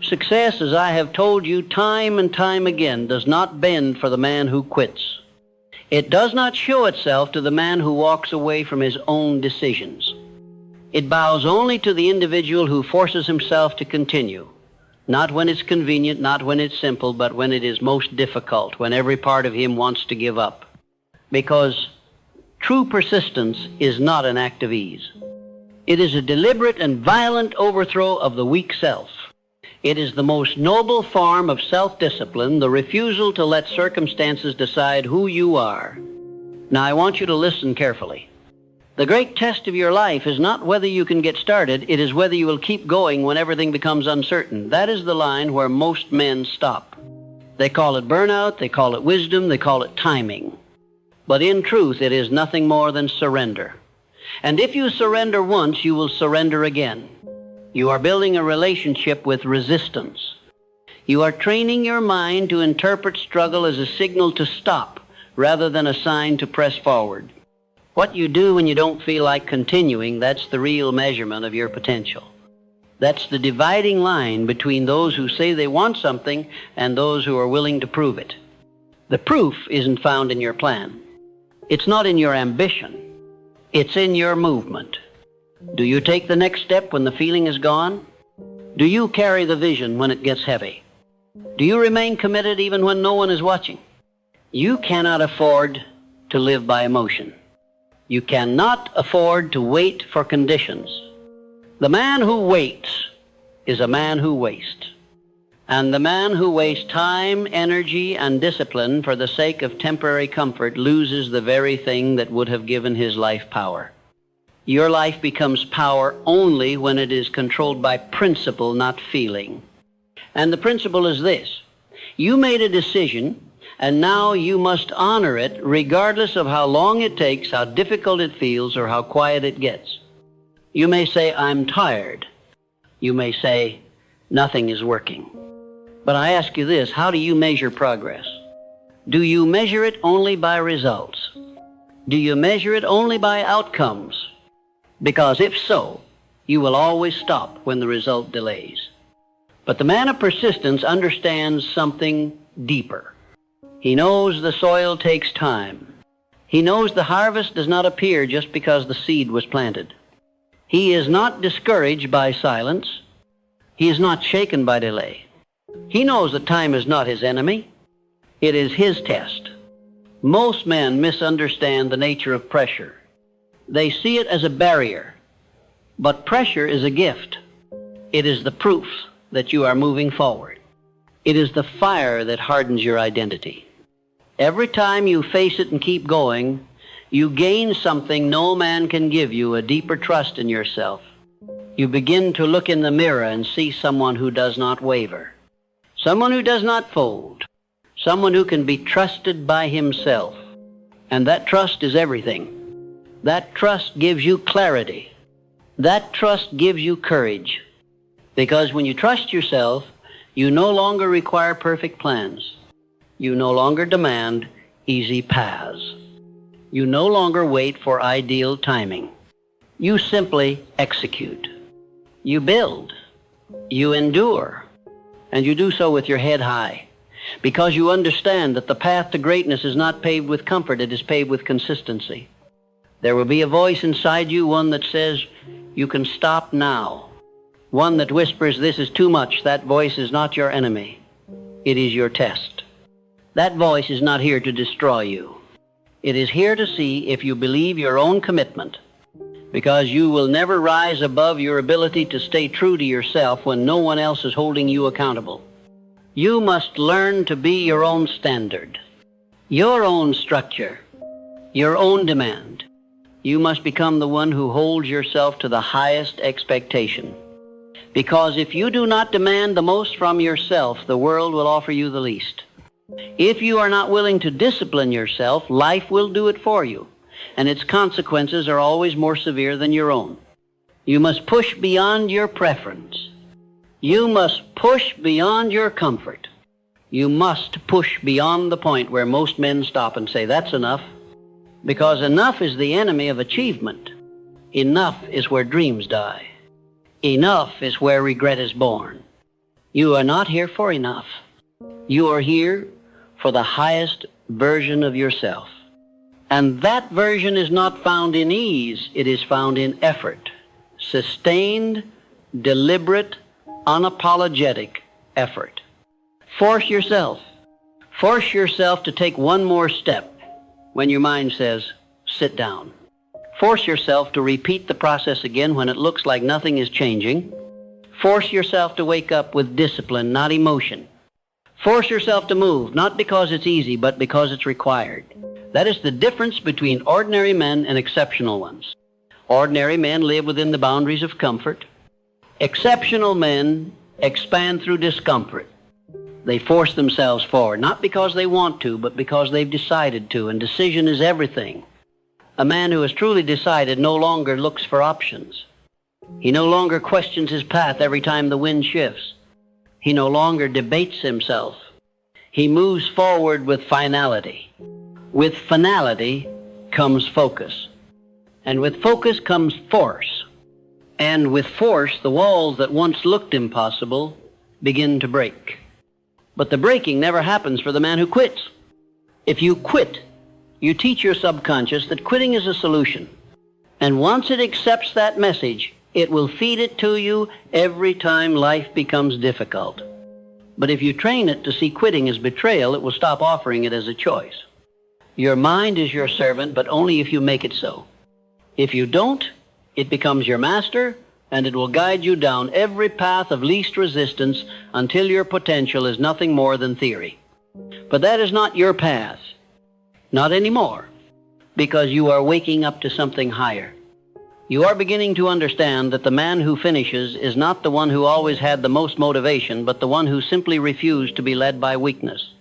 Success, as I have told you time and time again, does not bend for the man who quits. It does not show itself to the man who walks away from his own decisions. It bows only to the individual who forces himself to continue, not when it's convenient, not when it's simple, but when it is most difficult, when every part of him wants to give up. Because true persistence is not an act of ease. It is a deliberate and violent overthrow of the weak self. It is the most noble form of self-discipline, the refusal to let circumstances decide who you are. Now, I want you to listen carefully. The great test of your life is not whether you can get started, it is whether you will keep going when everything becomes uncertain. That is the line where most men stop. They call it burnout, they call it wisdom, they call it timing. But in truth, it is nothing more than surrender. And if you surrender once, you will surrender again. You are building a relationship with resistance. You are training your mind to interpret struggle as a signal to stop rather than a sign to press forward. What you do when you don't feel like continuing, that's the real measurement of your potential. That's the dividing line between those who say they want something and those who are willing to prove it. The proof isn't found in your plan. It's not in your ambition. It's in your movement. Do you take the next step when the feeling is gone? Do you carry the vision when it gets heavy? Do you remain committed even when no one is watching? You cannot afford to live by emotion. You cannot afford to wait for conditions. The man who waits is a man who wastes. And the man who wastes time, energy, and discipline for the sake of temporary comfort loses the very thing that would have given his life power. Your life becomes power only when it is controlled by principle, not feeling. And the principle is this: you made a decision, and now you must honor it regardless of how long it takes, how difficult it feels, or how quiet it gets. You may say, "I'm tired." You may say, "Nothing is working." But I ask you this: how do you measure progress? Do you measure it only by results? Do you measure it only by outcomes? Because if so, you will always stop when the result delays. But the man of persistence understands something deeper. He knows the soil takes time. He knows the harvest does not appear just because the seed was planted. He is not discouraged by silence. He is not shaken by delay. He knows that time is not his enemy. It is his test. Most men misunderstand the nature of pressure. They see it as a barrier. But pressure is a gift. It is the proof that you are moving forward. It is the fire that hardens your identity. Every time you face it and keep going, you gain something no man can give you, a deeper trust in yourself. You begin to look in the mirror and see someone who does not waver, someone who does not fold, someone who can be trusted by himself. And that trust is everything. That trust gives you clarity. That trust gives you courage. Because when you trust yourself, you no longer require perfect plans. You no longer demand easy paths. You no longer wait for ideal timing. You simply execute. You build. You endure. And you do so with your head high. Because you understand that the path to greatness is not paved with comfort, it is paved with consistency. There will be a voice inside you, one that says, "You can stop now." One that whispers, "This is too much." That voice is not your enemy. It is your test. That voice is not here to destroy you. It is here to see if you believe your own commitment, because you will never rise above your ability to stay true to yourself when no one else is holding you accountable. You must learn to be your own standard, your own structure, your own demand. You must become the one who holds yourself to the highest expectation. Because if you do not demand the most from yourself, the world will offer you the least. If you are not willing to discipline yourself, life will do it for you, and its consequences are always more severe than your own. You must push beyond your preference. You must push beyond your comfort. You must push beyond the point where most men stop and say, "That's enough." Because enough is the enemy of achievement. Enough is where dreams die. Enough is where regret is born. You are not here for enough. You are here for the highest version of yourself. And that version is not found in ease, it is found in effort. Sustained, deliberate, unapologetic effort. Force yourself. Force yourself to take one more step when your mind says, sit down. Force yourself to repeat the process again when it looks like nothing is changing. Force yourself to wake up with discipline, not emotion. Force yourself to move, not because it's easy, but because it's required. That is the difference between ordinary men and exceptional ones. Ordinary men live within the boundaries of comfort. Exceptional men expand through discomfort. They force themselves forward, not because they want to, but because they've decided to, and decision is everything. A man who has truly decided no longer looks for options. He no longer questions his path every time the wind shifts. He no longer debates himself. He moves forward with finality. With finality comes focus. And with focus comes force. And with force, the walls that once looked impossible begin to break. But the breaking never happens for the man who quits. If you quit, you teach your subconscious that quitting is a solution. And once it accepts that message, it will feed it to you every time life becomes difficult. But if you train it to see quitting as betrayal, it will stop offering it as a choice. Your mind is your servant, but only if you make it so. If you don't, it becomes your master, and it will guide you down every path of least resistance until your potential is nothing more than theory. But that is not your path. Not anymore, because you are waking up to something higher. You are beginning to understand that the man who finishes is not the one who always had the most motivation, but the one who simply refused to be led by weakness.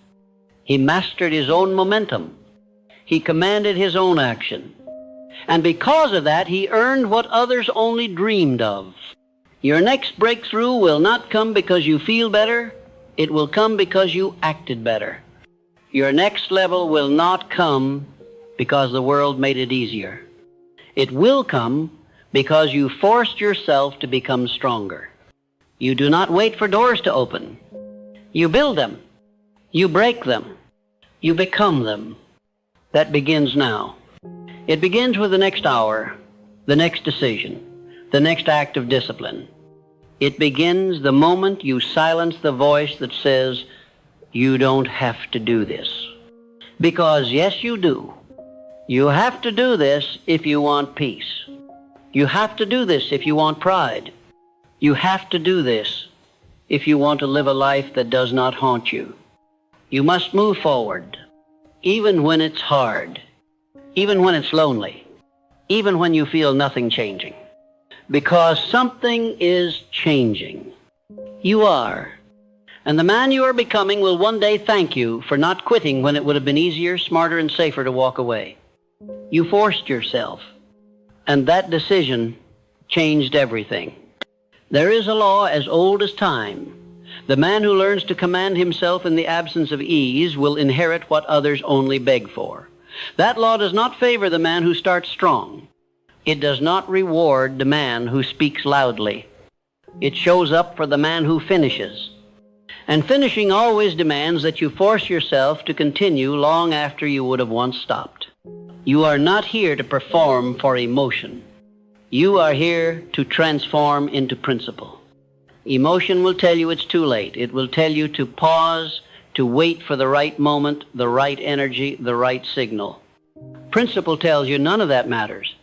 He mastered his own momentum. He commanded his own action. And because of that, he earned what others only dreamed of. Your next breakthrough will not come because you feel better. It will come because you acted better. Your next level will not come because the world made it easier. It will come because you forced yourself to become stronger. You do not wait for doors to open. You build them. You break them. You become them. That begins now. It begins with the next hour, the next decision, the next act of discipline. It begins the moment you silence the voice that says, you don't have to do this. Because yes, you do. You have to do this if you want peace. You have to do this if you want pride. You have to do this if you want to live a life that does not haunt you. You must move forward, even when it's hard, even when it's lonely, even when you feel nothing changing. Because something is changing. You are. And the man you are becoming will one day thank you for not quitting when it would have been easier, smarter, and safer to walk away. You forced yourself, and that decision changed everything. There is a law as old as time. The man who learns to command himself in the absence of ease will inherit what others only beg for. That law does not favor the man who starts strong. It does not reward the man who speaks loudly. It shows up for the man who finishes. And finishing always demands that you force yourself to continue long after you would have once stopped. You are not here to perform for emotion. You are here to transform into principle. Emotion will tell you it's too late. It will tell you to pause, to wait for the right moment, the right energy, the right signal. Principle tells you none of that matters.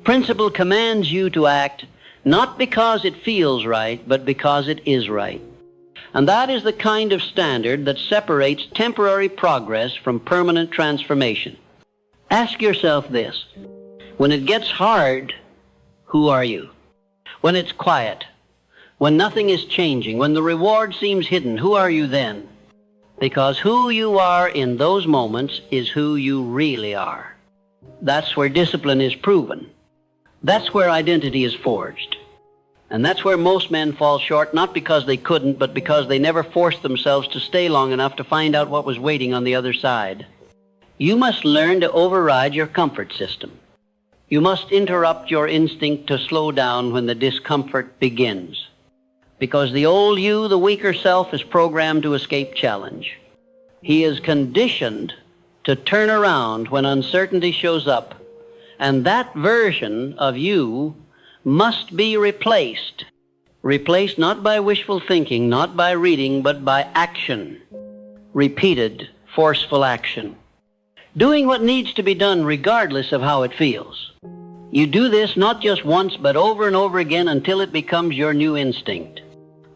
Principle commands you to act not because it feels right, but because it is right. And that is the kind of standard that separates temporary progress from permanent transformation. Ask yourself this. When it gets hard, who are you? When it's quiet, when nothing is changing, when the reward seems hidden, who are you then? Because who you are in those moments is who you really are. That's where discipline is proven. That's where identity is forged. And that's where most men fall short, not because they couldn't, but because they never forced themselves to stay long enough to find out what was waiting on the other side. You must learn to override your comfort system. You must interrupt your instinct to slow down when the discomfort begins. because the old you, the weaker self, is programmed to escape challenge. He is conditioned to turn around when uncertainty shows up, and that version of you must be replaced. Replaced not by wishful thinking, not by reading, but by action. Repeated, forceful action. Doing what needs to be done regardless of how it feels. You do this not just once, but over and over again until it becomes your new instinct.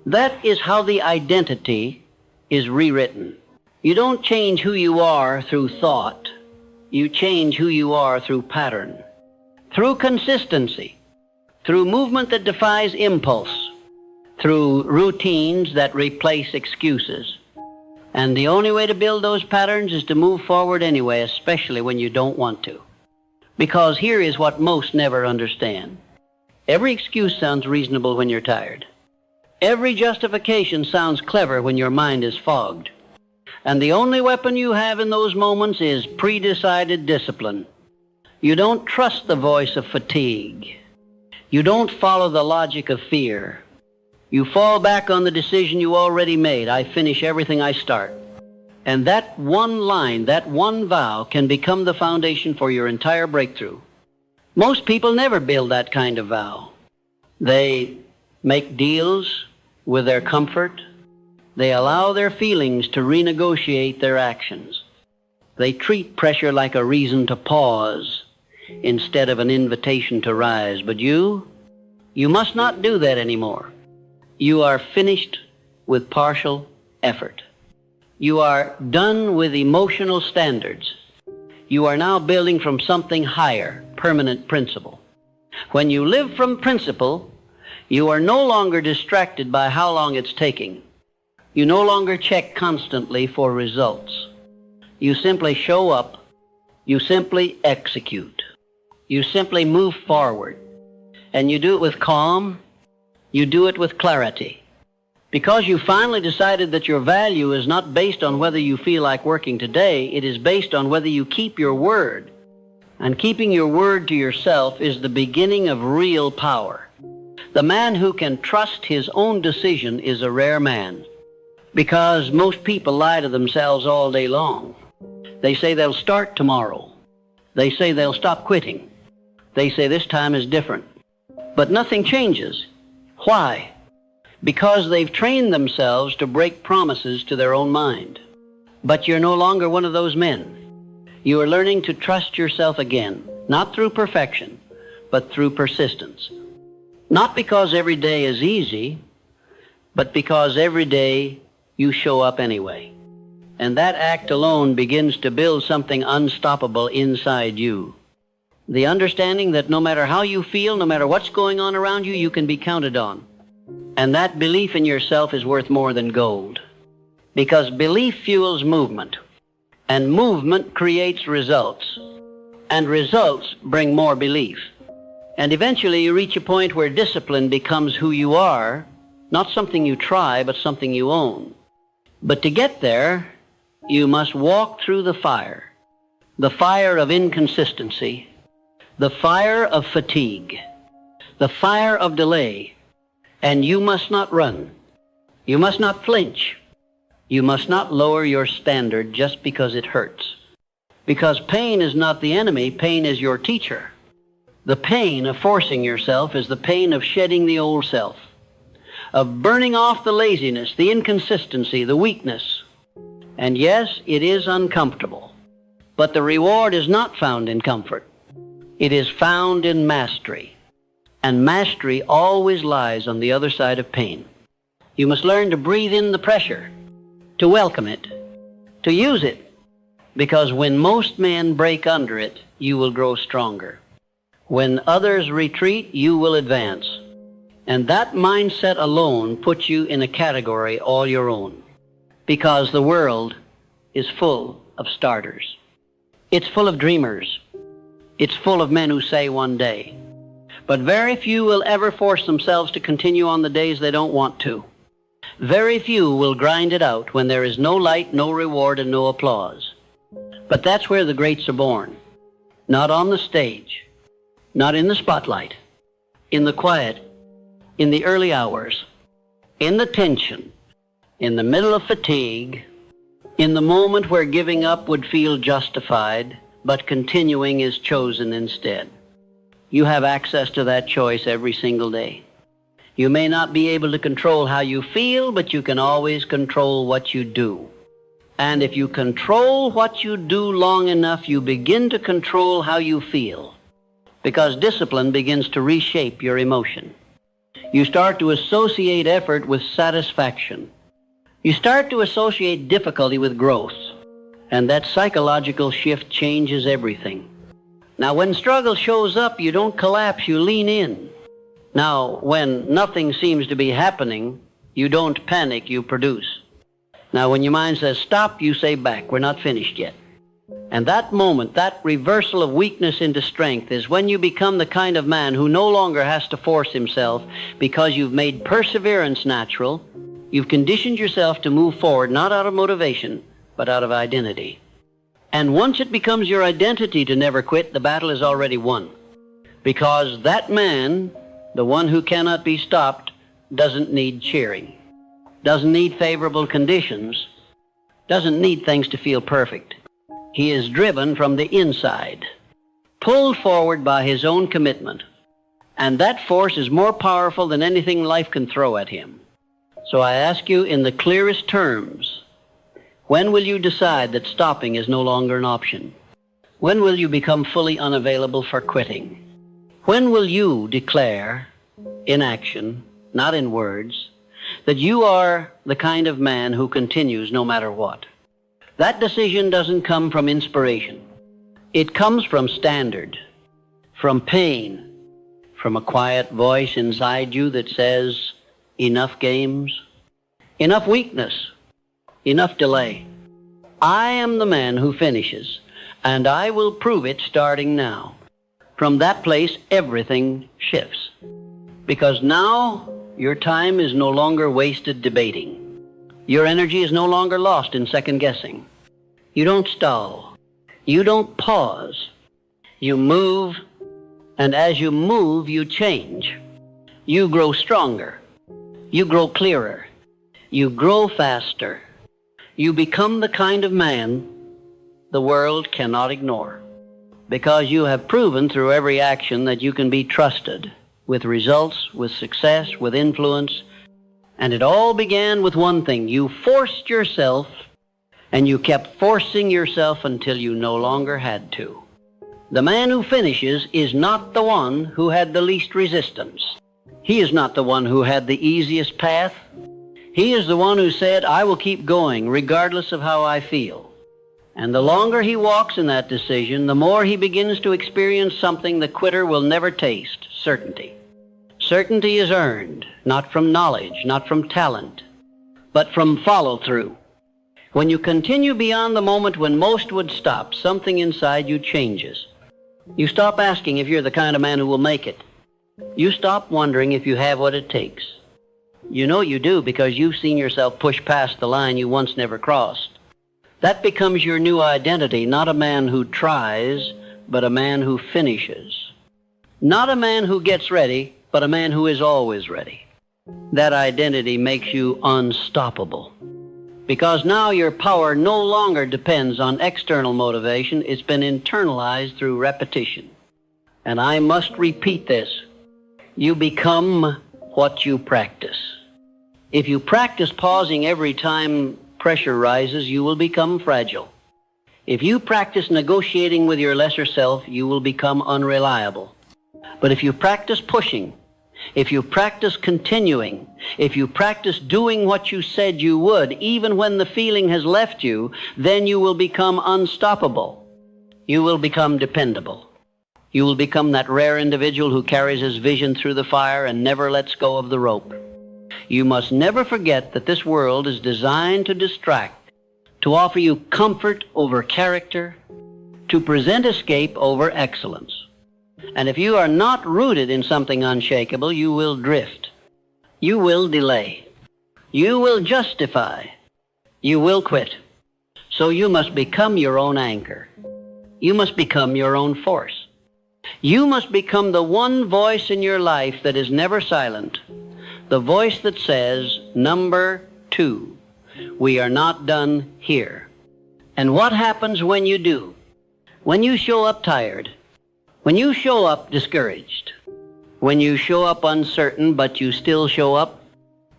That is how the identity is rewritten. You don't change who you are through thought. You change who you are through pattern, through consistency, through movement that defies impulse, through routines that replace excuses. And the only way to build those patterns is to move forward anyway, especially when you don't want to. Because here is what most never understand. Every excuse sounds reasonable when you're tired. Every justification sounds clever when your mind is fogged. And the only weapon you have in those moments is pre-decided discipline. You don't trust the voice of fatigue. You don't follow the logic of fear. You fall back on the decision you already made. I finish everything I start. And that one line, that one vow can become the foundation for your entire breakthrough. Most people never build that kind of vow. They make deals with their comfort. They allow their feelings to renegotiate their actions. They treat pressure like a reason to pause instead of an invitation to rise. But you must not do that anymore. You are finished with partial effort. You are done with emotional standards. You are now building from something higher, permanent principle. When you live from principle, you are no longer distracted by how long it's taking. You no longer check constantly for results. You simply show up. You simply execute. You simply move forward. And you do it with calm. You do it with clarity. Because you finally decided that your value is not based on whether you feel like working today, it is based on whether you keep your word. And keeping your word to yourself is the beginning of real power. The man who can trust his own decision is a rare man, because most people lie to themselves all day long. They say they'll start tomorrow. They say they'll stop quitting. They say this time is different. But nothing changes. Why? Because they've trained themselves to break promises to their own mind. But you're no longer one of those men. You are learning to trust yourself again, not through perfection, but through persistence. Not because every day is easy, but because every day you show up anyway. And that act alone begins to build something unstoppable inside you. The understanding that no matter how you feel, no matter what's going on around you, you can be counted on. And that belief in yourself is worth more than gold. Because belief fuels movement. And movement creates results. And results bring more belief. And eventually you reach a point where discipline becomes who you are, not something you try, but something you own. But to get there, you must walk through the fire of inconsistency, the fire of fatigue, the fire of delay. And you must not run. You must not flinch. You must not lower your standard just because it hurts. Because pain is not the enemy, pain is your teacher. The pain of forcing yourself is the pain of shedding the old self, of burning off the laziness, the inconsistency, the weakness. And yes, it is uncomfortable, but the reward is not found in comfort. It is found in mastery. And mastery always lies on the other side of pain. You must learn to breathe in the pressure, to welcome it, to use it, because when most men break under it, you will grow stronger. When others retreat, you will advance. And that mindset alone puts you in a category all your own, because the world is full of starters. It's full of dreamers. It's full of men who say one day. But very few will ever force themselves to continue on the days they don't want to. Very few will grind it out when there is no light, no reward, and no applause. But that's where the greats are born. Not on the stage, not in the spotlight, in the quiet, in the early hours, in the tension, in the middle of fatigue, in the moment where giving up would feel justified, but continuing is chosen instead. You have access to that choice every single day. You may not be able to control how you feel, but you can always control what you do. And if you control what you do long enough, you begin to control how you feel, because discipline begins to reshape your emotion. You start to associate effort with satisfaction. You start to associate difficulty with growth, and that psychological shift changes everything. Now, when struggle shows up, you don't collapse, you lean in. Now, when nothing seems to be happening, you don't panic, you produce. Now, when your mind says stop, you say back, we're not finished yet. And that moment, that reversal of weakness into strength, is when you become the kind of man who no longer has to force himself, because you've made perseverance natural. You've conditioned yourself to move forward, not out of motivation, but out of identity. And once it becomes your identity to never quit, the battle is already won. Because that man, the one who cannot be stopped, doesn't need cheering, doesn't need favorable conditions, doesn't need things to feel perfect. He is driven from the inside, pulled forward by his own commitment. And that force is more powerful than anything life can throw at him. So I ask you in the clearest terms, when will you decide that stopping is no longer an option? When will you become fully unavailable for quitting? When will you declare, in action, not in words, that you are the kind of man who continues no matter what? That decision doesn't come from inspiration. It comes from standard, from pain, from a quiet voice inside you that says, enough games, enough weakness, enough delay. I am the man who finishes, and I will prove it starting now. From that place, everything shifts. Because now, your time is no longer wasted debating. Your energy is no longer lost in second guessing. You don't stall. You don't pause. You move, and as you move, you change. You grow stronger. You grow clearer. You grow faster. You become the kind of man the world cannot ignore, because you have proven through every action that you can be trusted with results, with success, with influence. And it all began with one thing. You forced yourself, and you kept forcing yourself until you no longer had to. The man who finishes is not the one who had the least resistance. He is not the one who had the easiest path. He is the one who said, I will keep going regardless of how I feel. And the longer he walks in that decision, the more he begins to experience something the quitter will never taste: certainty. Certainty is earned, not from knowledge, not from talent, but from follow-through. When you continue beyond the moment when most would stop, something inside you changes. You stop asking if you're the kind of man who will make it. You stop wondering if you have what it takes. You know you do, because you've seen yourself push past the line you once never crossed. That becomes your new identity, not a man who tries, but a man who finishes. Not a man who gets ready, but a man who is always ready. That identity makes you unstoppable, because now your power no longer depends on external motivation. It's been internalized through repetition. And I must repeat this. You become what you practice. If you practice pausing every time pressure rises, you will become fragile. If you practice negotiating with your lesser self, you will become unreliable. But if you practice pushing, if you practice continuing, if you practice doing what you said you would, even when the feeling has left you, then you will become unstoppable. You will become dependable. You will become that rare individual who carries his vision through the fire and never lets go of the rope. You must never forget that this world is designed to distract, to offer you comfort over character, to present escape over excellence. And if you are not rooted in something unshakable, you will drift. You will delay. You will justify. You will quit. So you must become your own anchor. You must become your own force. You must become the one voice in your life that is never silent, the voice that says, Number 2, we are not done here. And what happens when you do? When you show up tired, when you show up discouraged, when you show up uncertain but you still show up,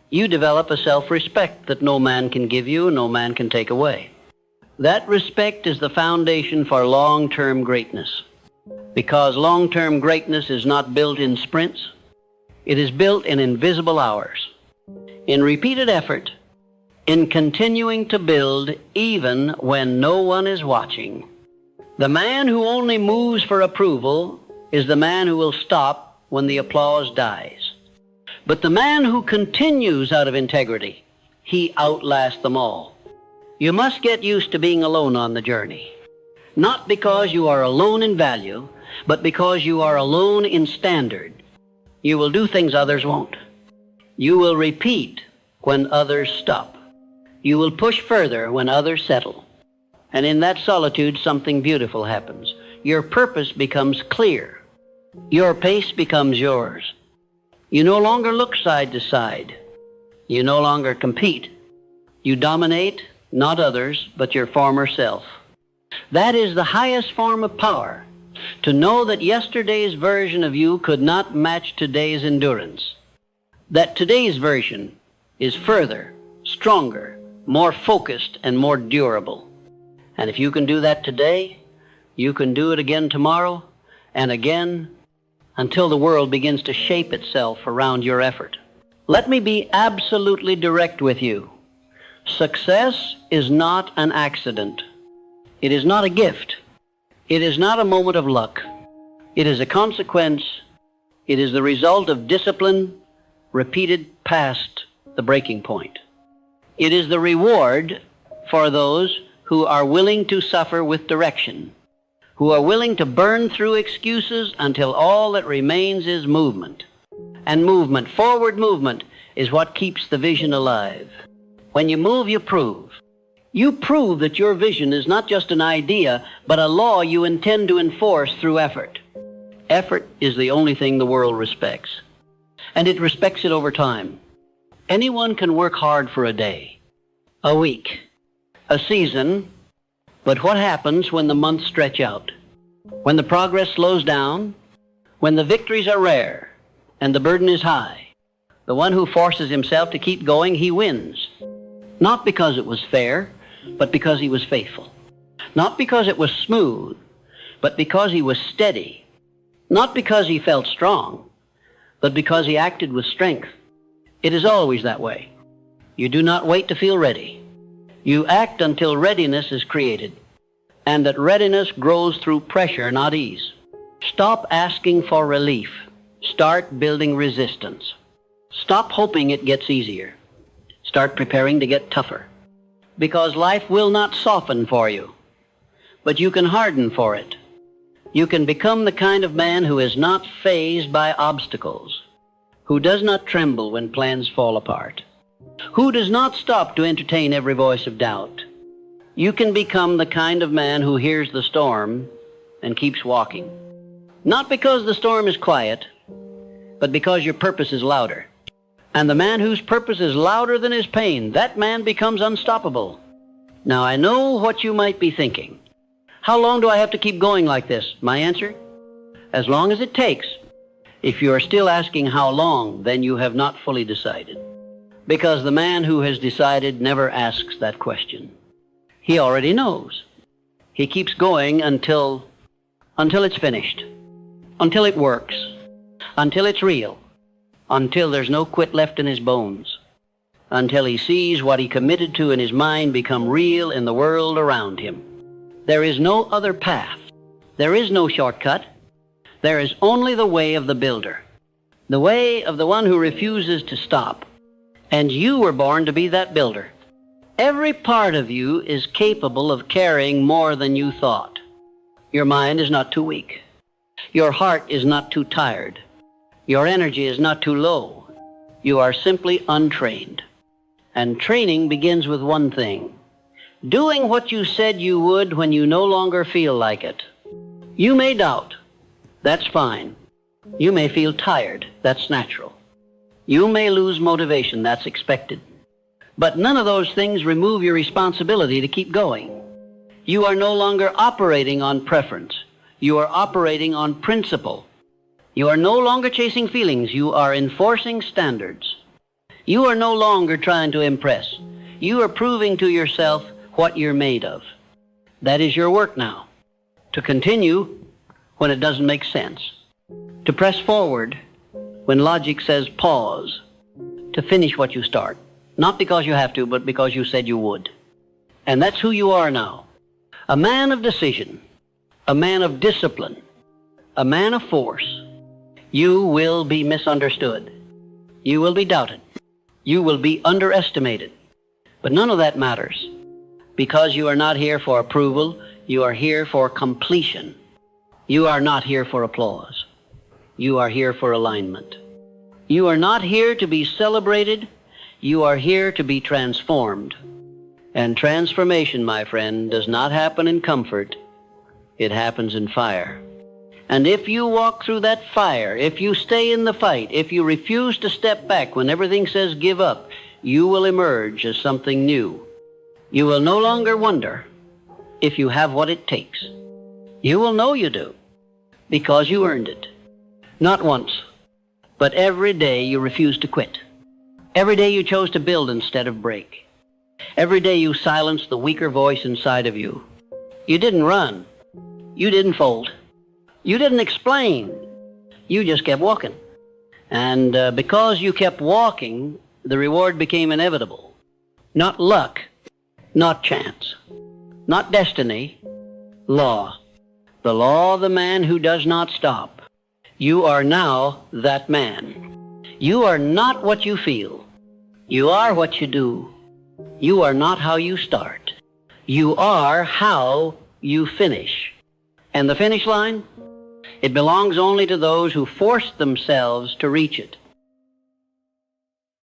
you develop a self-respect that no man can give you, no man can take away. That respect is the foundation for long-term greatness, because long-term greatness is not built in sprints. It is built in invisible hours, in repeated effort, in continuing to build even when no one is watching. The man who only moves for approval is the man who will stop when the applause dies. But the man who continues out of integrity, he outlasts them all. You must get used to being alone on the journey. Not because you are alone in value, but because you are alone in standard. You will do things others won't. You will repeat when others stop. You will push further when others settle. And in that solitude, something beautiful happens. Your purpose becomes clear. Your pace becomes yours. You no longer look side to side. You no longer compete. You dominate, not others, but your former self. That is the highest form of power, to know that yesterday's version of you could not match today's endurance. That today's version is further, stronger, more focused, and more durable. And if you can do that today, you can do it again tomorrow, and again, until the world begins to shape itself around your effort. Let me be absolutely direct with you. Success is not an accident. It is not a gift. It is not a moment of luck. It is a consequence. It is the result of discipline repeated past the breaking point. It is the reward for those who are willing to suffer with direction, who are willing to burn through excuses until all that remains is movement. And movement, forward movement, is what keeps the vision alive. When you move, you prove. You prove that your vision is not just an idea, but a law you intend to enforce through effort. Effort is the only thing the world respects, and it respects it over time. Anyone can work hard for a day, a week, a season, but what happens when the months stretch out? When the progress slows down? When the victories are rare and the burden is high? The one who forces himself to keep going, he wins. Not because it was fair, but because he was faithful. Not because it was smooth, but because he was steady. Not because he felt strong, but because he acted with strength. It is always that way. You do not wait to feel ready. You act until readiness is created, and that readiness grows through pressure, not ease. Stop asking for relief. Start building resistance. Stop hoping it gets easier. Start preparing to get tougher. Because life will not soften for you, but you can harden for it. You can become the kind of man who is not fazed by obstacles, who does not tremble when plans fall apart, who does not stop to entertain every voice of doubt. You can become the kind of man who hears the storm and keeps walking. Not because the storm is quiet, but because your purpose is louder. And the man whose purpose is louder than his pain, that man becomes unstoppable. Now, I know what you might be thinking. How long do I have to keep going like this? My answer? As long as it takes. If you are still asking how long, then you have not fully decided. Because the man who has decided never asks that question. He already knows. He keeps going until it's finished, until it works, until it's real, until there's no quit left in his bones, until he sees what he committed to in his mind become real in the world around him. There is no other path. There is no shortcut. There is only the way of the builder, the way of the one who refuses to stop. And you were born to be that builder. Every part of you is capable of carrying more than you thought. Your mind is not too weak. Your heart is not too tired. Your energy is not too low. You are simply untrained. And training begins with one thing: doing what you said you would when you no longer feel like it. You may doubt. That's fine. You may feel tired. That's natural. You may lose motivation, that's expected. But none of those things remove your responsibility to keep going. You are no longer operating on preference. You are operating on principle. You are no longer chasing feelings. You are enforcing standards. You are no longer trying to impress. You are proving to yourself what you're made of. That is your work now. To continue when it doesn't make sense. To press forward when logic says pause. To finish what you start. Not because you have to, but because you said you would. And that's who you are now. A man of decision. A man of discipline. A man of force. You will be misunderstood. You will be doubted. You will be underestimated. But none of that matters. Because you are not here for approval, you are here for completion. You are not here for applause. You are here for alignment. You are not here to be celebrated. You are here to be transformed. And transformation, my friend, does not happen in comfort. It happens in fire. And if you walk through that fire, if you stay in the fight, if you refuse to step back when everything says give up, you will emerge as something new. You will no longer wonder if you have what it takes. You will know you do, because you earned it. Not once, but every day you refused to quit. Every day you chose to build instead of break. Every day you silenced the weaker voice inside of you. You didn't run. You didn't fold. You didn't explain. You just kept walking. And because you kept walking, the reward became inevitable. Not luck, not chance, not destiny, law. The law of the man who does not stop. You are now that man. You are not what you feel. You are what you do. You are not how you start. You are how you finish. And the finish line? It belongs only to those who force themselves to reach it.